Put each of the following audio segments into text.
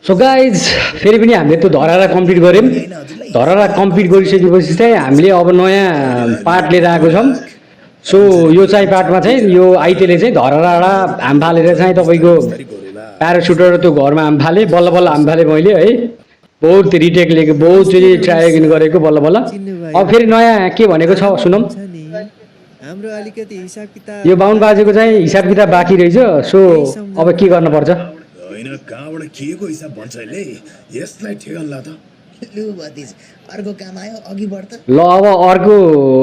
So guys फेरि पनि हामीले त्यो धरारा कम्प्लिट गऱ्यौँ। धरारा कम्प्लिट गरिसकेपछि चाहिँ हामीले अब नयाँ पार्ट लिएर आएको छौँ। सो यो चाहिँ पार्टमा चाहिँ यो आइतेले चाहिँ धरारा हाम फालेर चाहिँ तपाईँको प्यारासुटर त्यो घरमा हाम फालेँ, बल्ल बल्ल हाम फालेँ मैले है। बहुत रिटेक लिएको, बहुतचोटि ट्राई गरेको बल्ल बल्ल। अब फेरि नयाँ के भनेको छ सुनौँ। हाम्रो अलिकति हिसाब किताब यो बाहुन बाजेको चाहिँ हिसाब किताब बाँकी रहेछ। सो अब के गर्नुपर्छ? होइन कहाँबाट के को हिसाब भन्छ अहिले यसलाई ठेगान ला त लु भतिज अर्को काम आयो अघि बढ्छ। ल अब अर्को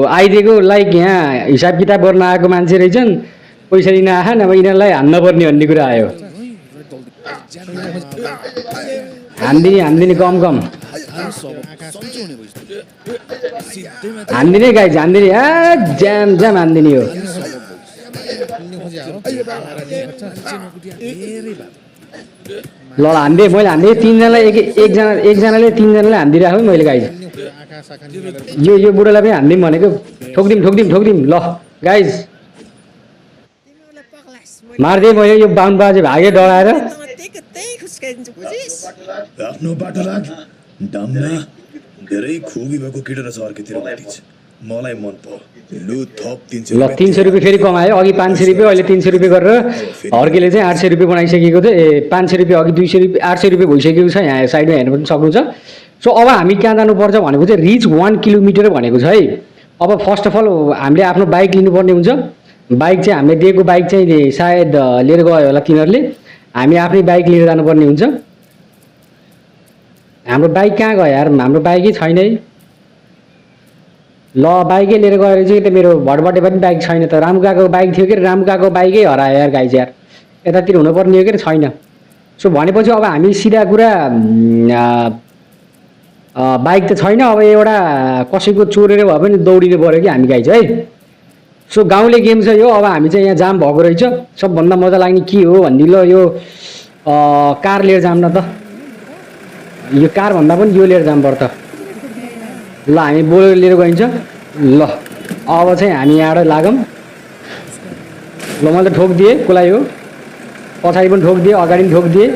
आइदिएको लाइक यहाँ हिसाब किताब गर्न आएको मान्छे रहेछन्, पैसा दिन आएन, नभए यिनीहरूलाई हान्न पर्ने भन्ने कुरा आयो। हान्दिने कम हान्दिने गाई हान्दिने ज्याम ज्याम हान्दिने हो। ल हान्दे मैले हान्दे तिनजनालाई एकजनाले तिनजनाले हान्दिरहेको मैले गाइज। यो बुढोलाई पनि हान्दिउँ भनेको ठोक्दिउँ ल गाइज मारिदिएँ मैले। यो बाहुन बाजे भागे डराएर। आफ्नो बाटो लाग डाम्ना धेरै खुबी भएको केटा रहेछ अर्कोतिर भतिज मलाई मन पर्यो। लु थप 300 ल 300 रुपियाँ फेरि कमायो। अघि 500 रुपियाँ, अहिले 300 रुपियाँ गरेर हर्केले चाहिँ 800 रुपियाँ बनाइसकेको थियो। 500 रुपियाँ अघि 200 रुपियाँ 800 रुपियाँ भइसकेको छ। यहाँ साइडमा हेर्नु पनि सक्नुहुन्छ। सो अब हामी कहाँ जानुपर्छ भनेको चाहिँ रिच 1 किलोमिटर भनेको छ है। अब फर्स्ट अफ अल हामीले आफ्नो बाइक लिनुपर्ने हुन्छ। बाइक चाहिँ हामीले दिएको बाइक चाहिँ सायद लिएर गयो होला तिनीहरूले। हामी आफ्नै बाइक लिएर जानुपर्ने हुन्छ। हाम्रो बाइक कहाँ गयो यार? हाम्रो बाइकै छैन है। ल बाइकै लिएर गएर चाहिँ त मेरो भटबटे पनि बाइक छैन त। रामुकाको बाइक थियो कि रामुकाको बाइकै हरायो यार गाइज यार। यतातिर हुनुपर्ने हो कि छैन। सो भनेपछि अब हामी सिधा कुरा बाइक त छैन। अब एउटा कसैको चोरेर भए पनि दौडिनु पऱ्यो कि हामी गाइज है। सो गाउँले गेम छ यो। अब हामी चाहिँ यहाँ जाम भएको रहेछ। सबभन्दा मजा लाग्ने के हो भन्ने ल यो कार लिएर जाम न त। यो कार भन्दा पनि यो लिएर जाम पर्छ। ल हामी बोलेरो लिएर गइन्छ। ल अब चाहिँ हामी यहाँबाट लागौँ। ल मैले त ठोकिदिएँ कसलाई हो, पछाडि पनि ठोकिदिएँ, अगाडि पनि ठोकिदिएँ।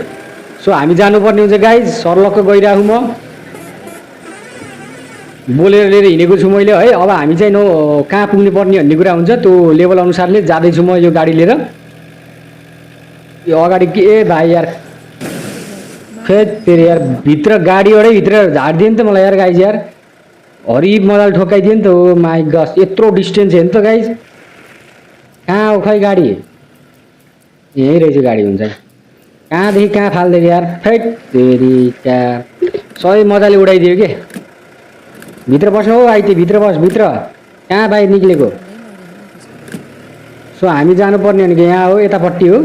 सो हामी जानुपर्ने हुन्छ गाइज। सर्लक्क गइरहेको म बोलेर लिएर हिँडेको छु मैले है। अब हामी चाहिँ कहाँ पुग्नु पर्ने भन्ने कुरा हुन्छ। त्यो लेभल अनुसारले जाँदैछु म यो गाडी लिएर। यो अगाडि के भाइ यार फेरि तेरो यार भित्र गाडीबाटै भित्र झारिदियो नि त मलाई यार गाइज यार। हरिब मजाले ठोकाइदियो नि त। ओ माई गस यत्रो डिस्टेन्स हेर्नु त गाइज। कहाँ हो खै गाडी? यहीँ रहेछ गाडी हुन्छ। कहाँदेखि कहाँ फालिदियो यार। फेट फेरि क्या सबै मजाले उडाइदियो के। भित्र बस्नु हो आइते भित्र बस भित्र। कहाँ बाहिर निक्लेको? सो हामी जानुपर्ने भनेको यहाँ हो, यतापट्टि हो।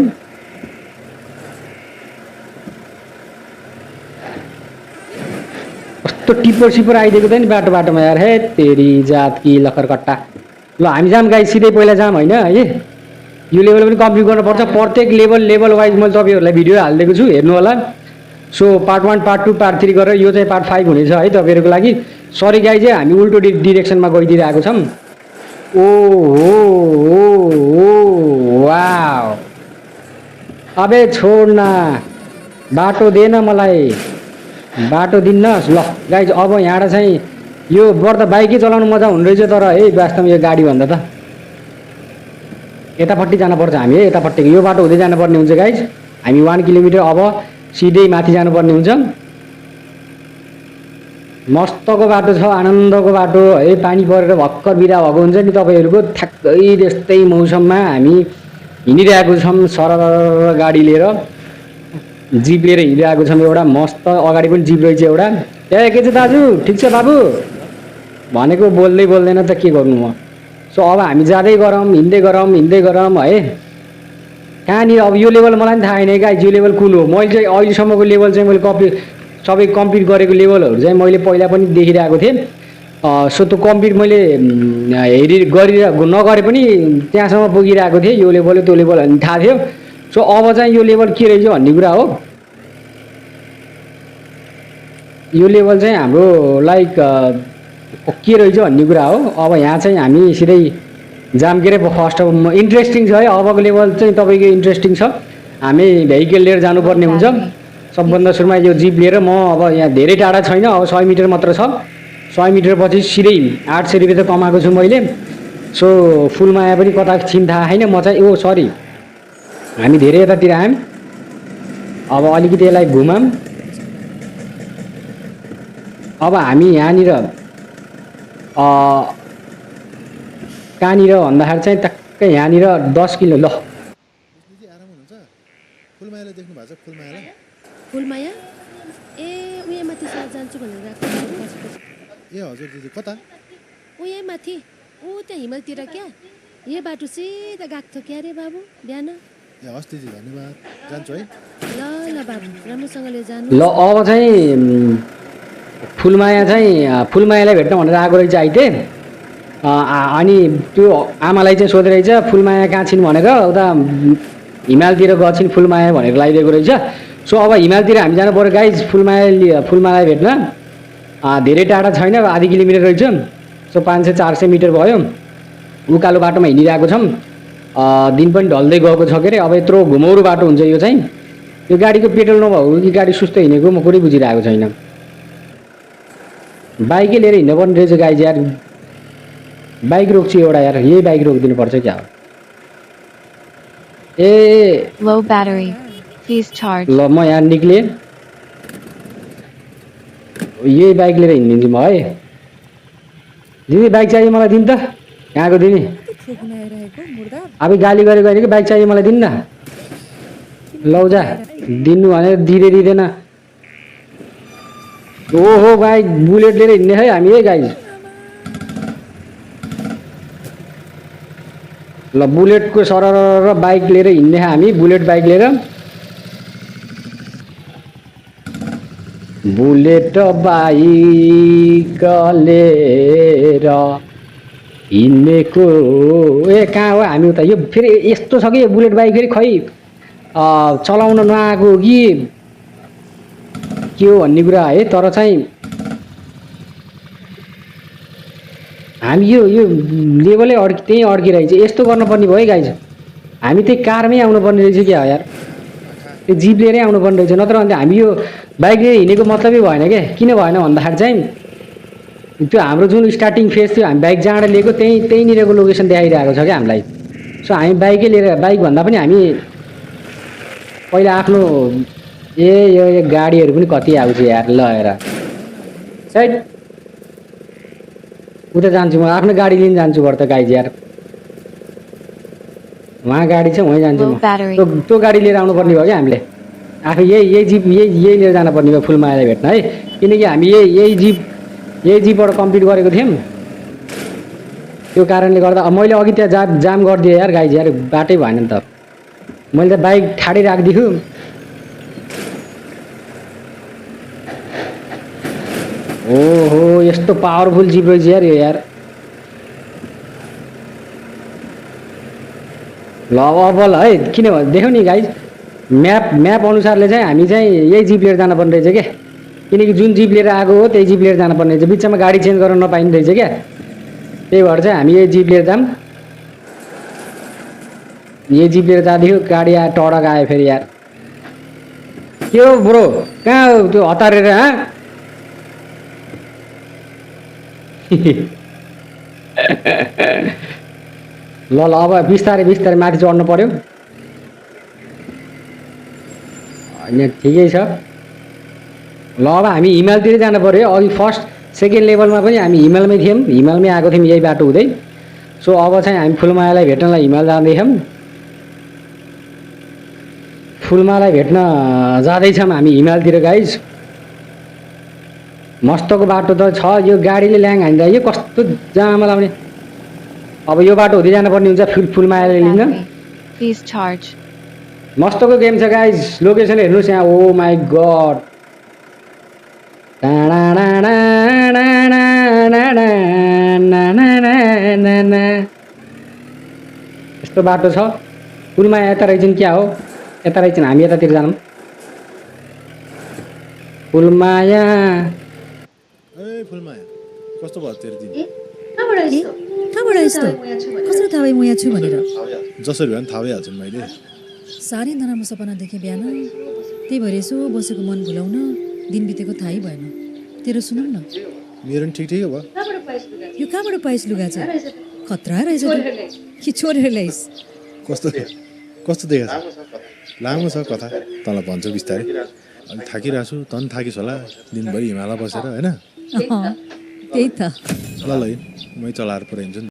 कस्तो टिप्पर सिप्पर आइदिएको थियो नि बाटोमा यार। हे तेरी जात कि लखर कट्टा। ल हामी जाम गाई सिधै पहिला जाम होइन है। यो लेभल पनि कम्प्लिट गर्नुपर्छ। प्रत्येक लेभल वाइज मैले तपाईँहरूलाई भिडियो हालिदिएको छु, हेर्नु होला। सो पार्ट 1 पार्ट 2 पार्ट 3 गरेर यो चाहिँ पार्ट 5 हुनेछ है तपाईँहरूको लागि। सरी गाई चाहिँ हामी उल्टो डिरेक्सनमा गइदिरहेको छौँ। ओ वाउ अबे छोड न, बाटो दे न मलाई, बाटो दिन्न। ल गाइज अब यहाँबाट चाहिँ यो बढ्दा बाइकै चलाउनु मजा हुने रहेछ। तर है वास्तवमा यो गाडी भन्दा त यतापट्टि जानुपर्छ हामी है। यतापट्टिको यो बाटो हुँदै जानुपर्ने हुन्छ गाइज। हामी 1 किलोमिटर अब सिधै माथि जानुपर्ने हुन्छ। मस्तको बाटो छ, आनन्दको बाटो है। पानी परेर भर्खर बिदा भएको हुन्छ नि तपाईँहरूको। ठ्याक्कै त्यस्तै मौसममा हामी हिँडिरहेको छौँ सरर गाडी लिएर, जिप लिएर हिँडिरहेको छौँ। एउटा मस्त अगाडि पनि जिप रहेछ एउटा। ए के छ दाजु, ठिक छ बाबु भनेको बोल्दैन त के गर्नु म। सो अब हामी जाँदै गरौँ, हिँड्दै गरौँ है। कहाँनिर अब यो लेभल मलाई पनि थाहा छैन गाइज। यो लेभल कुन हो? मैले चाहिँ अहिलेसम्मको लेभल चाहिँ मैले सबै कम्प्लिट गरेको लेभलहरू चाहिँ मैले पहिला पनि देखिरहेको थिएँ। सो त्यो कम्प्लिट मैले नगरे पनि त्यहाँसम्म पुगिरहेको थिएँ। यो लेभल त्यो लेभल भन्ने थाहा थियो। सो अब चाहिँ यो लेभल के रहेछ भन्ने कुरा हो। यो लेभल चाहिँ हाम्रो लाइक के रहेछ भन्ने कुरा हो। अब यहाँ चाहिँ हामी सिधै जाम के अरे फर्स्ट इन्ट्रेस्टिङ छ है। अबको लेभल चाहिँ तपाईँको इन्ट्रेस्टिङ छ। हामी भेहिकल लिएर जानुपर्ने हुन्छ। सबभन्दा सुरुमा यो जिप लिएर म अब यहाँ धेरै टाढा छैन, अब 100 मिटर मात्र छ। 100 मिटर पछि सिधै 800 रुपियाँ त कमाएको छु मैले। सो फुलमाया पनि कता छिन् थाहा छैन। म चाहिँ सरी, हामी धेरै यतातिर आयौँ। अब अलिकति यसलाई घुमाऊँ। अब हामी यहाँनिर कहाँनिर भन्दाखेरि चाहिँ टक्कै यहाँनिर 10 किलो ल दिदी आराम हुनुहुन्छ? फुलमायालाई देख्नु भएको छ? फुलमायालाई फुलमाया ए उयो माथि साथ जान्छु भनेर गएको ए हजुर दिदी कता? उयो माथि ऊ त्यहाँ हिमालतिर क्या यो बाटो सिधा गएको थियो क्या रे बाबु बिहान। ए हस् दिदी धन्यवाद, जान्छु है। ल ल बाबु राम्रोसँगले जानु। ल अब चाहिँ फुलमायालाई भेट्न भनेर आएको रहेछ आइते। अनि त्यो आमालाई चाहिँ सोधेर रहेछ फुलमाया कहाँ छिन् भनेर, उता हिमालतिर गएछिन् फुलमाया भनेर लगाइदिएको रहेछ। सो अब हिमालतिर हामी जानु पऱ्यो गाइज फुलमायालाई भेट्न। धेरै टाढा छैन, आधी किलोमिटर रहेछ। सो 500-400 मिटर भयो। उकालो बाटोमा हिँडिरहेको छौँ। दिन पनि ढल्दै गएको छ के अरे। अब यत्रो घुमौरो बाटो हुन्छ यो चाहिँ। यो गाडीको पेट्रोल नभएको कि गाडी सुस्त हिँडेको म कुरै बुझिरहेको छैन। बाइकै लिएर हिँड्नुपर्ने रहेछ गाइज यार। बाइक रोक्छु एउटा यार, यही बाइक रोकिदिनु पर्छ क्या हो। ए Low battery. Please charge. ल म यहाँ निक्लेँ। यही बाइक लिएर हिँडिदिन्छु म है। दिदी बाइक चाहियो मलाई, दिनु त। कहाँको दिदी? अब गाली गरेको होइन कि बाइक चाहियो मलाई, दिनु न। लौ जा, दिनु भनेर दिँदैन। ओहो बाइक बुलेट लिएर हिँड्ने है हामी है गाइज। ल बुलेटको सरर बाइक लिएर हिँड्ने हामी, बुलेट बाइक लिएर। बुलेट बाइक लिएर हिँडेको ए कहाँ हो हामी उता। यो फेरि यस्तो छ कि यो बुलेट बाइक फेरि खै चलाउन नआएको कि के हो भन्ने कुरा है। तर चाहिँ हामी यो लेभलै त्यहीँ अड्किरहेछ। यस्तो गर्नुपर्ने भयो है गाइज। हामी त्यही कारमै आउनुपर्ने रहेछ क्या हो यार। त्यो जिप लिएरै आउनुपर्ने रहेछ, नत्र अन्त हामी यो बाइक लिएर हिँडेको मतलबै भएन क्या। किन भएन भन्दाखेरि चाहिँ त्यो हाम्रो जुन स्टार्टिङ फेज थियो, हामी बाइक जहाँबाट लिएको त्यहीँनिरको लोकेसन देखाइरहेको छ क्या हामीलाई। सो हामी बाइकै लिएर, बाइक भन्दा पनि हामी पहिला आफ्नो यो गाडीहरू पनि कति आउँछ यार। ल हेर साइड उता जान्छु म, आफ्नो गाडी लिन जान्छु घर त गाइज यार। उहाँ गाडी छ, वहीँ जान्छु म। त्यो गाडी लिएर आउनुपर्ने भयो क्या हामीले। आफै यही जिप यही लिएर जानुपर्ने भयो फुलमायालाई भेट्न है। किनकि हामी यही जिपबाट कम्प्लिट गरेको थियौँ। त्यो कारणले गर्दा मैले अघि त्यहाँ जाम गरिदिएँ यार गाइज यार, बाटै भएन नि त। मैले त बाइक ठाडै राखिदिएको। ओहो यस्तो पावरफुल जिप रहेछ यार यो यार। ल अब ल है, किनभने देख्यौ नि गाइज, म्याप अनुसारले चाहिँ हामी चाहिँ यही जिप लिएर जानुपर्ने रहेछ क्या। किनकि जुन जिप लिएर आएको हो त्यही जिप लिएर जानुपर्ने रहेछ, बिचमा गाडी चेन्ज गर्न नपाइने रहेछ क्या। त्यही भएर चाहिँ हामी यही जिप लिएर जाऊँ। यही जिप लिएर जाँदैथ्यो, गाडी आयो टडक आयो फेरि यार। के हो ब्रो, कहाँ हो त्यो हतारेर ल अब बिस्तारै माथि चढ्नु पर्यो। होइन ठिकै छ। ल अब हामी हिमालतिर जानु पर्यो। अघि फर्स्ट सेकेन्ड लेभलमा पनि हामी हिमालमै थियौँ, हिमालमै आएको थियौँ यही बाटो हुँदै। सो अब चाहिँ हामी फुलमायालाई भेट्नलाई हिमाल जाँदैछौँ। फुलमायालाई भेट्न जाँदैछौँ हामी हिमालतिर गाइज। मस्तको बाटो त छ, यो गाडीले ल्याङ हान्दा यो कस्तो जाममा लाउने। अब यो बाटो हुँदै जानुपर्ने हुन्छ फुलमायालाई लिन। मस्तको गेम छ गाइज, लोकेसन हेर्नुहोस् यहाँ। ओ माई गड, यस्तो बाटो छ। फुलमाया यता रहेछन्, क्या हो यता रहेछन्, हामी यतातिर जानु। फुलमाया फुलमाया कस्तो भयो तेरो दिन? कहाँबाट यस्तो कसरी थाहा भयो म यहाँ छु भनेर? जसरी भए पनि थाहा भइहाल्छ नि। मैले साह्रै नराम्रो सपना देखेँ बिहान। त्यही भएर यसो बसेको मन भुलाउन दिन बितेको थाहै भएन। तेरो सुनौ न, मेरो नि ठिक ठिकै भयो। यो कहाँबाट पाइस लुगा चाहिँ? खतरा रहेछ त। कि छोडेर ल्याइस्? कस्तो कस्तो देखाएको छ? लामो छ कथा, तँलाई भन्छु बिस्तारै। अलिक थाकिरहेको छु, तँ पनि थाकिस् होला दिनभरि हिमालय बसेर होइन। त्यही त। ल ल मै चलाएर पुऱ्याइदिन्छु नि।